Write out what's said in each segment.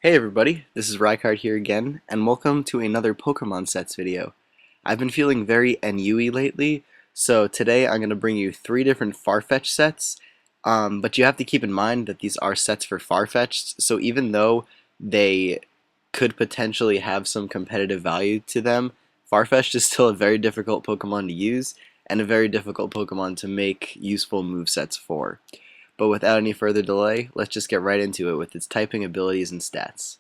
Hey everybody, this is Rykard here again, and welcome to another Pokemon sets video. I've been feeling very NU-y lately, so today I'm going to bring you 3 different Farfetch'd sets, but you have to keep in mind that these are sets for Farfetch'd, so even though they could potentially have some competitive value to them, Farfetch'd is still a very difficult Pokemon to use, and a very difficult Pokemon to make useful movesets for. But without any further delay, let's just get right into it with its typing abilities and stats.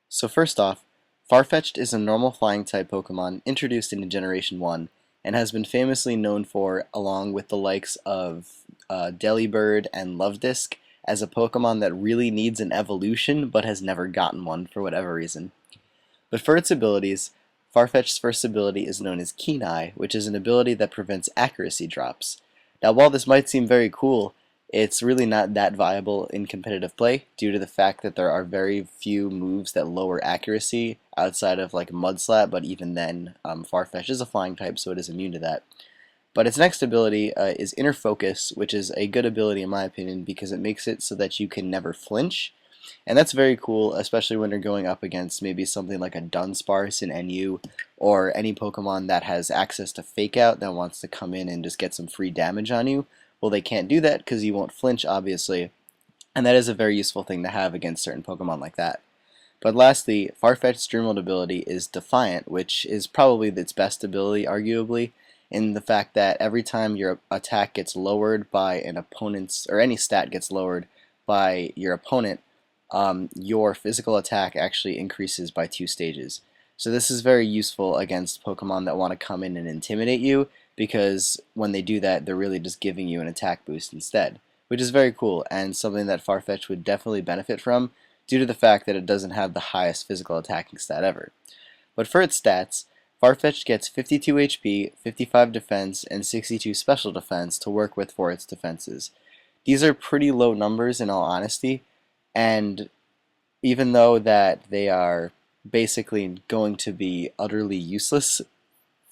So first off, Farfetch'd is a normal flying type Pokemon introduced in Generation 1 and has been famously known for, along with the likes of Delibird and Lovedisk, as a Pokemon that really needs an evolution but has never gotten one for whatever reason. But for its abilities, Farfetch'd's first ability is known as Keen Eye, which is an ability that prevents accuracy drops. Now while this might seem very cool, it's really not that viable in competitive play due to the fact that there are very few moves that lower accuracy outside of like Mudslap, but even then Farfetch'd is a flying type, so it is immune to that. But its next ability is Inner Focus, which is a good ability in my opinion because it makes it so that you can never flinch. And that's very cool, especially when you're going up against maybe something like a Dunsparce in NU, or any Pokemon that has access to Fake Out that wants to come in and just get some free damage on you. Well, they can't do that because you won't flinch, obviously, and that is a very useful thing to have against certain Pokemon like that. But lastly, Farfetch'd's Dream World ability is Defiant, which is probably its best ability, arguably, in the fact that every time your attack gets lowered by an opponent's, or any stat gets lowered by your opponent, your physical attack actually increases by 2 stages. So this is very useful against Pokemon that want to come in and intimidate you, because when they do that, they're really just giving you an attack boost instead, which is very cool and something that Farfetch'd would definitely benefit from due to the fact that it doesn't have the highest physical attacking stat ever. But for its stats, Farfetch'd gets 52 HP, 55 defense, and 62 special defense to work with for its defenses. These are pretty low numbers in all honesty, and even though that they are basically going to be utterly useless,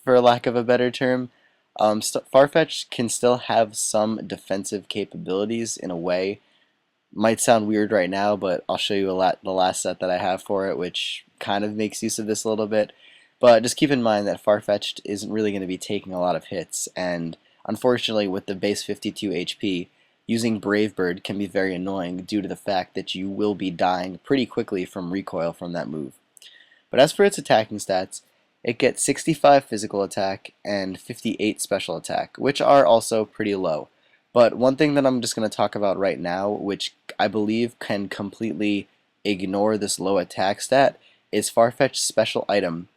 for lack of a better term, Farfetch'd can still have some defensive capabilities in a way. Might sound weird right now, but I'll show you the last set that I have for it, which kind of makes use of this a little bit. But just keep in mind that Farfetch'd isn't really going to be taking a lot of hits, and unfortunately with the base 52 HP, using Brave Bird can be very annoying due to the fact that you will be dying pretty quickly from recoil from that move. But as for its attacking stats, it gets 65 physical attack and 58 special attack, which are also pretty low. But one thing that I'm just going to talk about right now, which I believe can completely ignore this low attack stat, is Farfetch'd's special item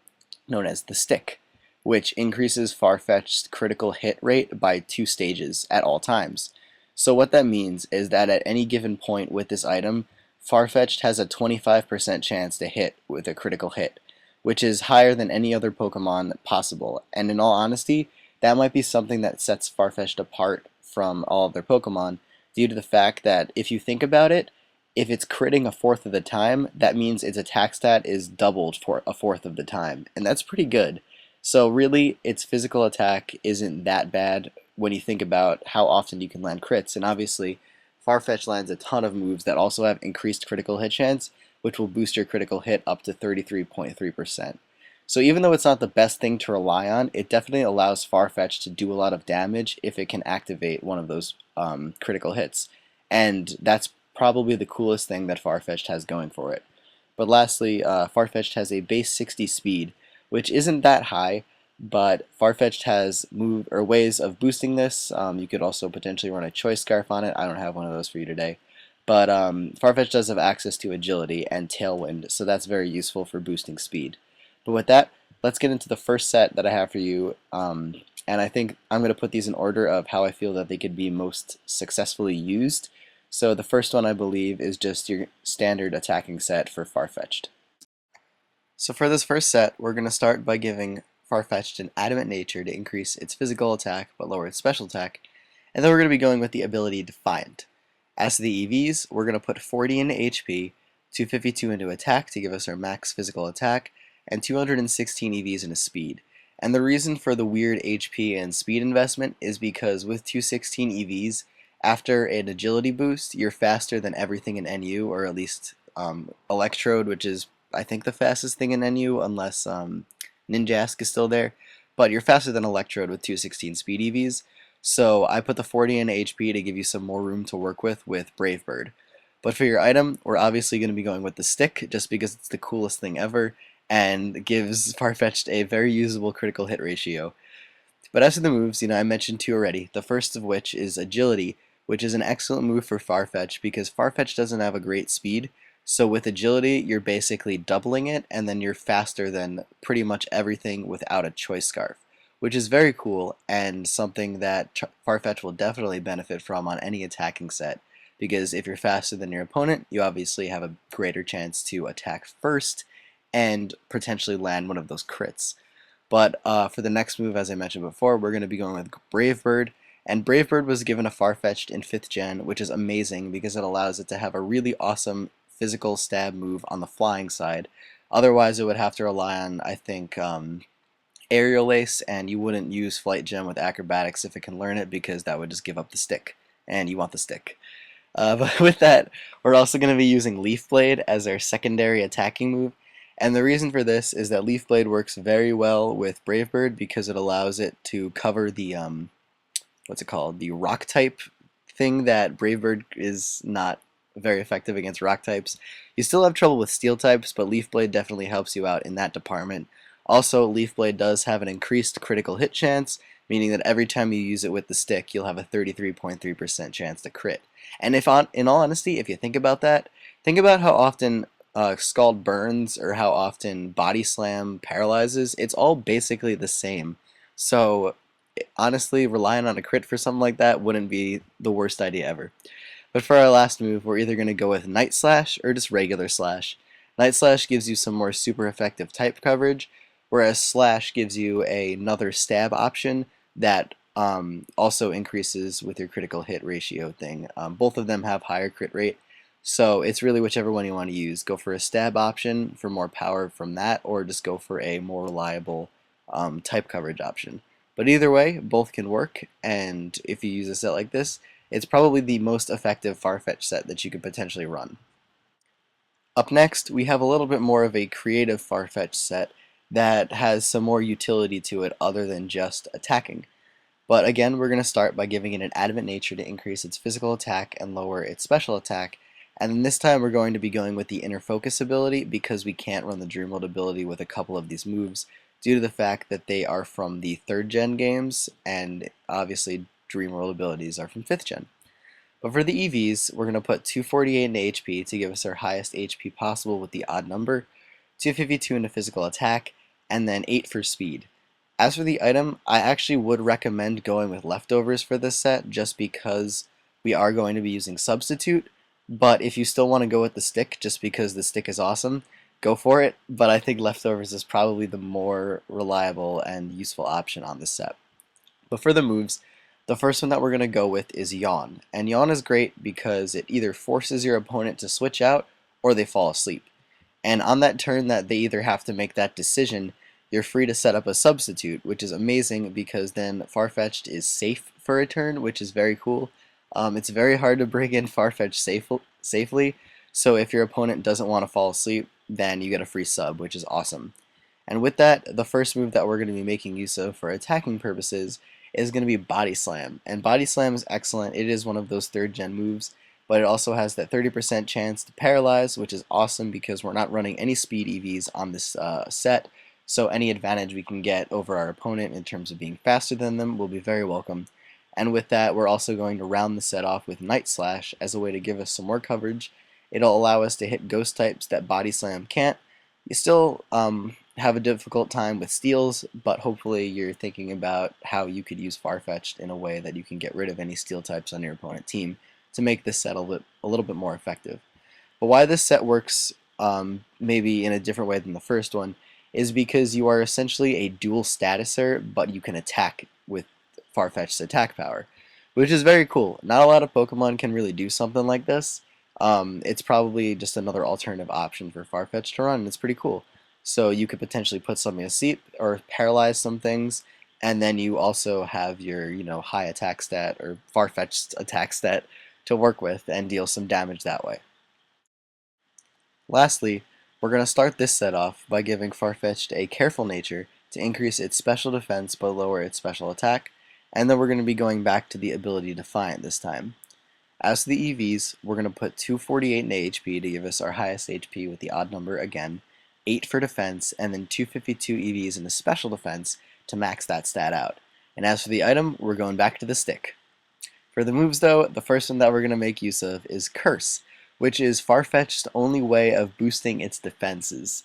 known as the Stick, which increases Farfetch'd's critical hit rate by 2 stages at all times. So what that means is that at any given point with this item, Farfetch'd has a 25% chance to hit with a critical hit, which is higher than any other Pokemon possible. And in all honesty, that might be something that sets Farfetch'd apart from all of their Pokemon, due to the fact that if you think about it, if it's critting a fourth of the time, that means its attack stat is doubled for a fourth of the time, and that's pretty good. So really, its physical attack isn't that bad when you think about how often you can land crits, and obviously Farfetch'd lands a ton of moves that also have increased critical hit chance, which will boost your critical hit up to 33.3%. So even though it's not the best thing to rely on, it definitely allows Farfetch'd to do a lot of damage if it can activate one of those critical hits. And that's probably the coolest thing that Farfetch'd has going for it. But lastly, Farfetch'd has a base 60 speed, which isn't that high, but Farfetch'd has ways of boosting this. You could also potentially run a Choice Scarf on it. I don't have one of those for you today. But Farfetch'd does have access to Agility and Tailwind, so that's very useful for boosting speed. But with that, let's get into the first set that I have for you, and I think I'm going to put these in order of how I feel that they could be most successfully used. So the first one, I believe, is just your standard attacking set for Farfetch'd. So for this first set, we're going to start by giving Farfetch'd an Adamant Nature to increase its physical attack but lower its special attack, and then we're going to be going with the ability Defiant. As to the EVs, we're going to put 40 into HP, 252 into attack to give us our max physical attack, and 216 EVs into speed. And the reason for the weird HP and speed investment is because with 216 EVs, after an agility boost, you're faster than everything in NU, or at least Electrode, which is I think the fastest thing in NU, unless Ninjask is still there. But you're faster than Electrode with 216 speed EVs. So I put the 40 in HP to give you some more room to work with Brave Bird. But for your item, we're obviously going to be going with the stick, just because it's the coolest thing ever, and gives Farfetch'd a very usable critical hit ratio. But as for the moves, I mentioned two already, the first of which is Agility, which is an excellent move for Farfetch'd because Farfetch'd doesn't have a great speed, so with Agility, you're basically doubling it, and then you're faster than pretty much everything without a choice scarf, which is very cool, and something that Farfetch'd will definitely benefit from on any attacking set, because if you're faster than your opponent, you obviously have a greater chance to attack first, and potentially land one of those crits. But for the next move, as I mentioned before, we're going to be going with Brave Bird. And Brave Bird was given a Farfetch'd in 5th gen, which is amazing because it allows it to have a really awesome physical stab move on the flying side. Otherwise, it would have to rely on, I think, Aerial Ace, and you wouldn't use Flight Gem with Acrobatics if it can learn it because that would just give up the stick, and you want the stick. But with that, we're also going to be using Leaf Blade as our secondary attacking move. And the reason for this is that Leaf Blade works very well with Brave Bird because it allows it to cover the, what's it called, the rock type thing that Brave Bird is not very effective against rock types. You still have trouble with steel types, but Leaf Blade definitely helps you out in that department. Also, Leaf Blade does have an increased critical hit chance, meaning that every time you use it with the stick, you'll have a 33.3% chance to crit. And in all honesty, if you think about that, think about how often Scald burns or how often Body Slam paralyzes. It's all basically the same. So honestly, relying on a crit for something like that wouldn't be the worst idea ever. But for our last move, we're either going to go with Night Slash or just regular Slash. Night Slash gives you some more super effective type coverage, whereas Slash gives you another stab option that also increases with your critical hit ratio thing. Both of them have higher crit rate, so it's really whichever one you want to use. Go for a stab option for more power from that, or just go for a more reliable type coverage option. But either way, both can work, and if you use a set like this, it's probably the most effective Farfetch'd set that you could potentially run. Up next, we have a little bit more of a creative Farfetch'd set that has some more utility to it other than just attacking. But again, we're going to start by giving it an adamant nature to increase its physical attack and lower its special attack. And then this time we're going to be going with the inner focus ability because we can't run the Dreamworld ability with a couple of these moves due to the fact that they are from the 3rd gen games, and obviously Dreamworld abilities are from 5th gen. But for the EVs, we're going to put 248 into HP to give us our highest HP possible with the odd number, 252 into physical attack, and then 8 for speed. As for the item, I actually would recommend going with leftovers for this set just because we are going to be using substitute, but if you still want to go with the stick just because the stick is awesome, go for it, but I think leftovers is probably the more reliable and useful option on this set. But for the moves, the first one that we're going to go with is Yawn, and Yawn is great because it either forces your opponent to switch out or they fall asleep. And on that turn that they either have to make that decision, you're free to set up a substitute, which is amazing because then Farfetch'd is safe for a turn, which is very cool. It's very hard to bring in Farfetch'd safely, so if your opponent doesn't want to fall asleep, then you get a free sub, which is awesome. And with that, the first move that we're going to be making use of for attacking purposes is going to be Body Slam. And Body Slam is excellent. It is one of those 3rd gen moves, but it also has that 30% chance to paralyze, which is awesome because we're not running any speed EVs on this set. So any advantage we can get over our opponent in terms of being faster than them will be very welcome. And with that, we're also going to round the set off with Night Slash as a way to give us some more coverage. It'll allow us to hit ghost types that Body Slam can't. You still have a difficult time with steals, but hopefully you're thinking about how you could use Farfetch'd in a way that you can get rid of any steel types on your opponent team to make this set a little bit more effective. But why this set works maybe in a different way than the first one is because you are essentially a dual statuser, but you can attack with Farfetch'd's attack power, which is very cool. Not a lot of Pokemon can really do something like this. It's probably just another alternative option for Farfetch'd to run, and it's pretty cool. So you could potentially put something asleep or paralyze some things, and then you also have your, high attack stat or Farfetch'd attack stat to work with and deal some damage that way. Lastly, we're going to start this set off by giving Farfetch'd a careful nature to increase its special defense but lower its special attack, and then we're going to be going back to the ability Defiant this time. As to the EVs, we're going to put 248 in HP to give us our highest HP with the odd number again, 8 for defense, and then 252 EVs in the special defense to max that stat out. And as for the item, we're going back to the stick. For the moves though, the first one that we're going to make use of is Curse, which is Farfetch'd's only way of boosting its defenses.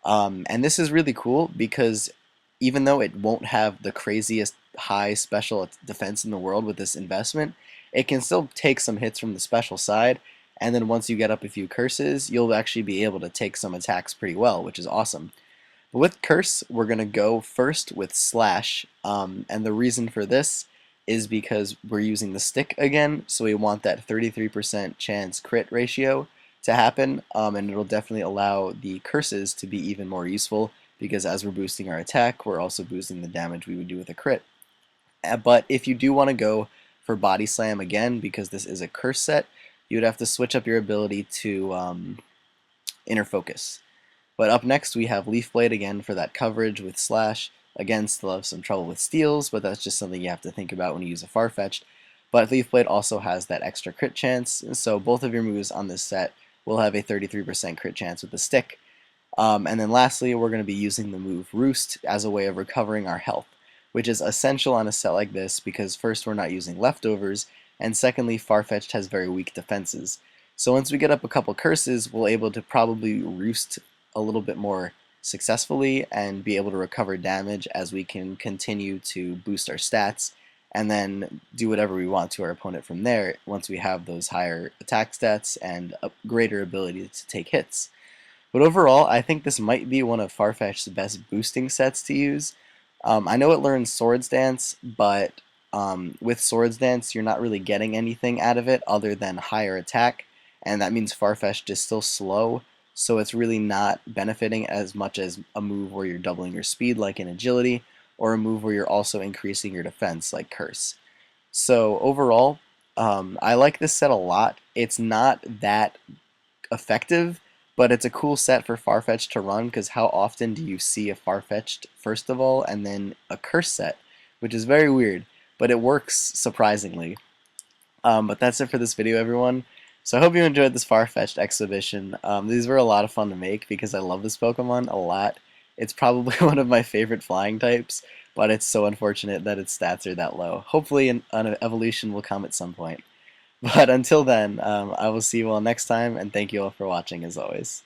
And this is really cool because even though it won't have the craziest high special defense in the world with this investment, it can still take some hits from the special side, and then once you get up a few curses, you'll actually be able to take some attacks pretty well, which is awesome. But with Curse, we're going to go first with Slash, and the reason for this is because we're using the stick again, so we want that 33% chance crit ratio to happen, and it'll definitely allow the curses to be even more useful, because as we're boosting our attack, we're also boosting the damage we would do with a crit. But if you do want to go for Body Slam again, because this is a curse set, you would have to switch up your ability to Inner Focus. But up next we have Leaf Blade again for that coverage with Slash. Again, still have some trouble with steals, but that's just something you have to think about when you use a Farfetch'd. But Leaf Blade also has that extra crit chance, so both of your moves on this set will have a 33% crit chance with the stick. And then lastly, we're going to be using the move Roost as a way of recovering our health, which is essential on a set like this because first, we're not using leftovers, and secondly, Farfetch'd has very weak defenses. So once we get up a couple curses, we'll be able to probably Roost a little bit more successfully and be able to recover damage as we can continue to boost our stats and then do whatever we want to our opponent from there once we have those higher attack stats and a greater ability to take hits. But overall, I think this might be one of Farfetch'd's best boosting sets to use. I know it learns Swords Dance, but with Swords Dance, you're not really getting anything out of it other than higher attack, and that means Farfetch'd is still slow, so it's really not benefiting as much as a move where you're doubling your speed like in Agility, or a move where you're also increasing your defense like Curse. So overall, I like this set a lot. It's not that effective, but it's a cool set for Farfetch'd to run because how often do you see a Farfetch'd first of all and then a Curse set, which is very weird, but it works surprisingly. But that's it for this video, everyone. So I hope you enjoyed this Farfetch'd exhibition. These were a lot of fun to make because I love this Pokemon a lot. It's probably one of my favorite flying types, but it's so unfortunate that its stats are that low. Hopefully an evolution will come at some point. But until then, I will see you all next time, and thank you all for watching as always.